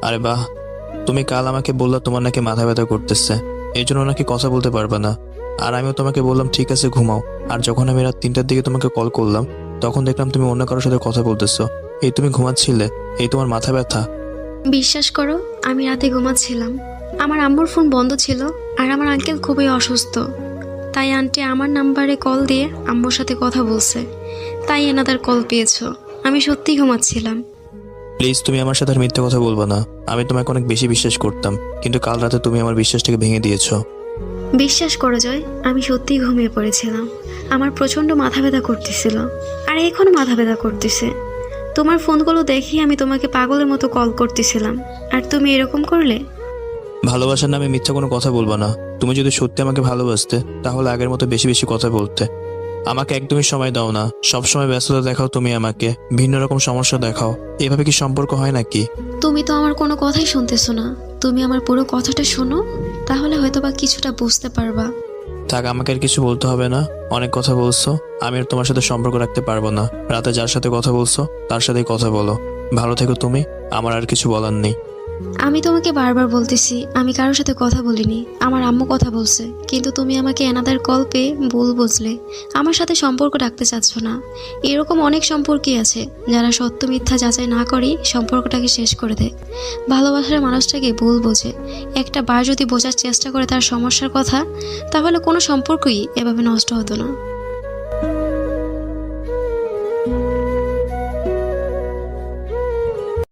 আরে বাহ, তুমি কাল আমাকে বললা তোমার নাকি মাথা ব্যথা করতেছে, এই জন্য নাকি কথা বলতে পারবে না। আর আমিও তোমাকে বললাম ঠিক আছে ঘুমাও। আর যখন আমি রাত 3টার দিকে তোমাকে কল করলাম, তখন দেখলাম তুমি অন্য কারোর সাথে কথা বলতেছো। এই তুমি ঘুমাচ্ছিলে, এই তোমার মাথা ব্যথা। বিশ্বাস করো, আমি রাতে ঘুমাচ্ছিলাম। আমার আম্মুর ফোন বন্ধ ছিল, আর আমার আঙ্কেল খুবই অসুস্থ। তাই আন্টি আমার নাম্বারে কল দিয়ে আম্মুর সাথে কথা বলছে, তাই এনাদের কল পেয়েছো। আমি সত্যিই ঘুমাচ্ছিলাম। প্লিজ তুমি আমার সাথে আর মিথ্যে কথা বলবে না। আমি তোমাকে অনেক বেশি বিশ্বাস করতাম, কিন্তু কাল রাতে তুমি আমার বিশ্বাসটাকে ভেঙে দিয়েছো। বিশ্বাস করো জয়, আমি সত্যিই ঘুমিয়ে পড়েছিলাম। আমার প্রচণ্ড মাথা ব্যথা করতেছিল, আর এখনও মাথা ব্যথা করতেছে। তোমার ফোনগুলো দেখেই আমি তোমাকে পাগলের মতো কল করতেছিলাম, আর তুমি এরকম করলে। ভালোবাসার নামে মিথ্যা কোনো কথা বলবা না। তুমি যদি সত্যি আমাকে ভালোবাসতে, তাহলে আগের মতো বেশি বেশি কথা বলতে। আমাকে একদমই সময় দাও না, সব সময় ব্যস্ততা দেখাও। তুমি আমাকে ভিন্ন রকম সমস্যা দেখাও। এভাবে কি সম্পর্ক হয় নাকি? তুমি তো আমার কোনো কথাই শুনতেছো না। তুমি আমার পুরো কথাটা শোনো, তাহলে হয়তোবা কিছুটা বুঝতে পারবা। থাক, আমাকে আর কিছু বলতে হবে না। অনেক কথা বলছো, আমি আর তোমার সাথে সম্পর্ক রাখতে পারবো না। রাতে যার সাথে কথা বলছো তার সাথেই কথা বলো। ভালো থেকো তুমি, আমার আর কিছু বলার নেই। আমি তোমাকে বারবার বলতেছি আমি কারোর সাথে কথা বলিনি, আমার আম্মু কথা বলছে, কিন্তু তুমি আমাকে এনাদের কল পেয়ে ভুল বুঝলে। আমার সাথে সম্পর্ক রাখতে চাচ্ছ না। এরকম অনেক সম্পর্কই আছে যারা সত্য মিথ্যা যাচাই না করেই সম্পর্কটাকে শেষ করে দেয়। ভালোবাসার মানুষটাকে ভুল বোঝে। একটা বার যদি বোঝার চেষ্টা করে তার সমস্যার কথা, তাহলে কোনো সম্পর্কই এভাবে নষ্ট হতো না।